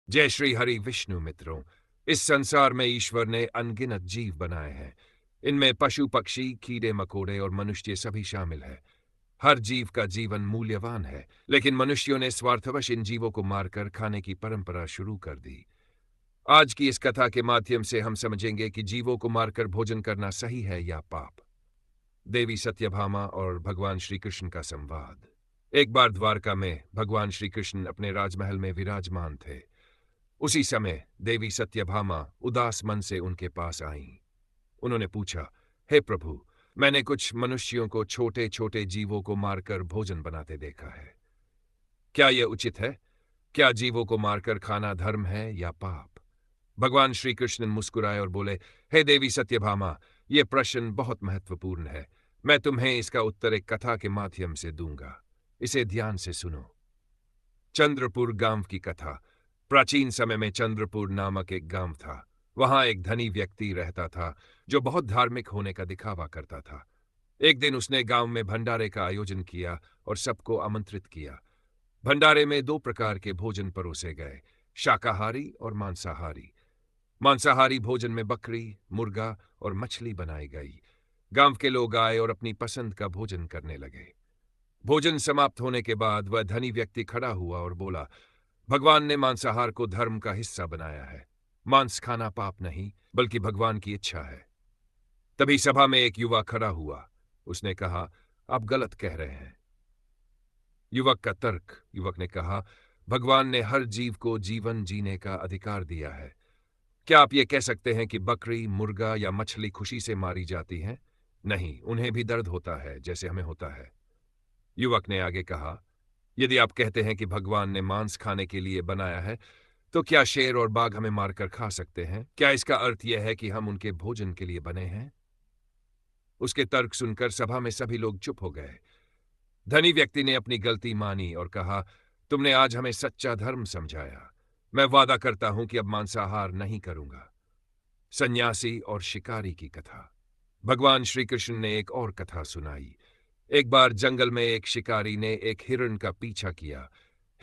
जय श्री हरि विष्णु मित्रों। इस संसार में ईश्वर ने अनगिनत जीव बनाए हैं। इनमें पशु पक्षी, कीड़े मकोड़े और मनुष्य सभी शामिल है। हर जीव का जीवन मूल्यवान है, लेकिन मनुष्यों ने स्वार्थवश इन जीवों को मारकर खाने की परंपरा शुरू कर दी। आज की इस कथा के माध्यम से हम समझेंगे कि जीवों को मारकर भोजन करना सही है या पाप। देवी सत्यभामा और भगवान श्री कृष्ण का संवाद। एक बार द्वारका में भगवान श्री कृष्ण अपने राजमहल में विराजमान थे। उसी समय देवी सत्यभामा उदास मन से उनके पास आईं। उन्होंने पूछा, हे प्रभु, मैंने कुछ मनुष्यों को छोटे छोटे जीवों को मारकर भोजन बनाते देखा है। क्या यह उचित है? क्या जीवों को मारकर खाना धर्म है या पाप? भगवान श्री कृष्ण मुस्कुराए और बोले, हे देवी सत्यभामा, यह प्रश्न बहुत महत्वपूर्ण है। मैं तुम्हें इसका उत्तर एक कथा के माध्यम से दूंगा। इसे ध्यान से सुनो। चंद्रपुर गांव की कथा। प्राचीन समय में चंद्रपुर नामक एक गांव था। वहां एक धनी व्यक्ति रहता था जो बहुत धार्मिक होने का दिखावा करता था। एक दिन उसने गांव में भंडारे का आयोजन किया और सबको आमंत्रित किया। भंडारे में दो प्रकार के भोजन परोसे गए, शाकाहारी और मांसाहारी। मांसाहारी भोजन में बकरी, मुर्गा और मछली बनाई गई। गांव के लोग आए और अपनी पसंद का भोजन करने लगे। भोजन समाप्त होने के बाद वह धनी व्यक्ति खड़ा हुआ और बोला, भगवान ने मांसाहार को धर्म का हिस्सा बनाया है। मांस खाना पाप नहीं, बल्कि भगवान की इच्छा है। तभी सभा में एक युवा खड़ा हुआ। उसने कहा, आप गलत कह रहे हैं। युवक का तर्क। युवक ने कहा, भगवान ने हर जीव को जीवन जीने का अधिकार दिया है। क्या आप ये कह सकते हैं कि बकरी, मुर्गा या मछली खुशी से मारी जाती हैं? नहीं, उन्हें भी दर्द होता है जैसे हमें होता है। युवक ने आगे कहा, यदि आप कहते हैं कि भगवान ने मांस खाने के लिए बनाया है, तो क्या शेर और बाघ हमें मारकर खा सकते हैं? क्या इसका अर्थ यह है कि हम उनके भोजन के लिए बने हैं? उसके तर्क सुनकर सभा में सभी लोग चुप हो गए। धनी व्यक्ति ने अपनी गलती मानी और कहा, तुमने आज हमें सच्चा धर्म समझाया। मैं वादा करता हूं कि अब मांसाहार नहीं करूंगा। सन्यासी और शिकारी की कथा। भगवान श्री कृष्ण ने एक और कथा सुनाई। एक बार जंगल में एक शिकारी ने एक हिरण का पीछा किया।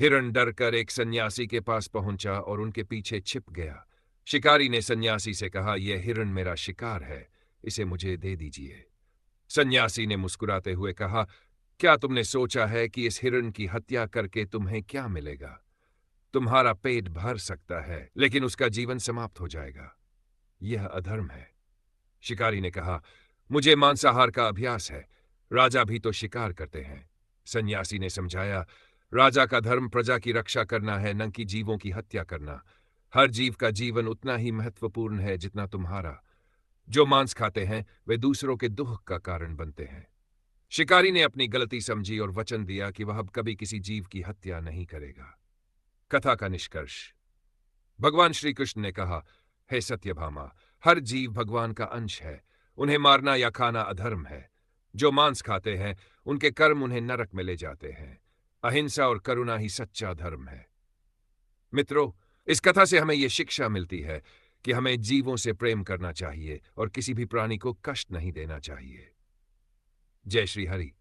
हिरण डरकर एक सन्यासी के पास पहुंचा और उनके पीछे छिप गया। शिकारी ने सन्यासी से कहा, यह हिरण मेरा शिकार है, इसे मुझे दे दीजिए। सन्यासी ने मुस्कुराते हुए कहा, क्या तुमने सोचा है कि इस हिरण की हत्या करके तुम्हें क्या मिलेगा? तुम्हारा पेट भर सकता है, लेकिन उसका जीवन समाप्त हो जाएगा। यह अधर्म है। शिकारी ने कहा, मुझे मांसाहार का अभ्यास है। राजा भी तो शिकार करते हैं। सन्यासी ने समझाया, राजा का धर्म प्रजा की रक्षा करना है, न कि जीवों की हत्या करना। हर जीव का जीवन उतना ही महत्वपूर्ण है जितना तुम्हारा। जो मांस खाते हैं वे दूसरों के दुख का कारण बनते हैं। शिकारी ने अपनी गलती समझी और वचन दिया कि वह अब कभी किसी जीव की हत्या नहीं करेगा। कथा का निष्कर्ष। भगवान श्री कृष्ण ने कहा, हे सत्यभामा, हर जीव भगवान का अंश है। उन्हें मारना या खाना अधर्म है। जो मांस खाते हैं उनके कर्म उन्हें नरक में ले जाते हैं। अहिंसा और करुणा ही सच्चा धर्म है। मित्रों, इस कथा से हमें यह शिक्षा मिलती है कि हमें जीवों से प्रेम करना चाहिए और किसी भी प्राणी को कष्ट नहीं देना चाहिए। जय श्री हरि।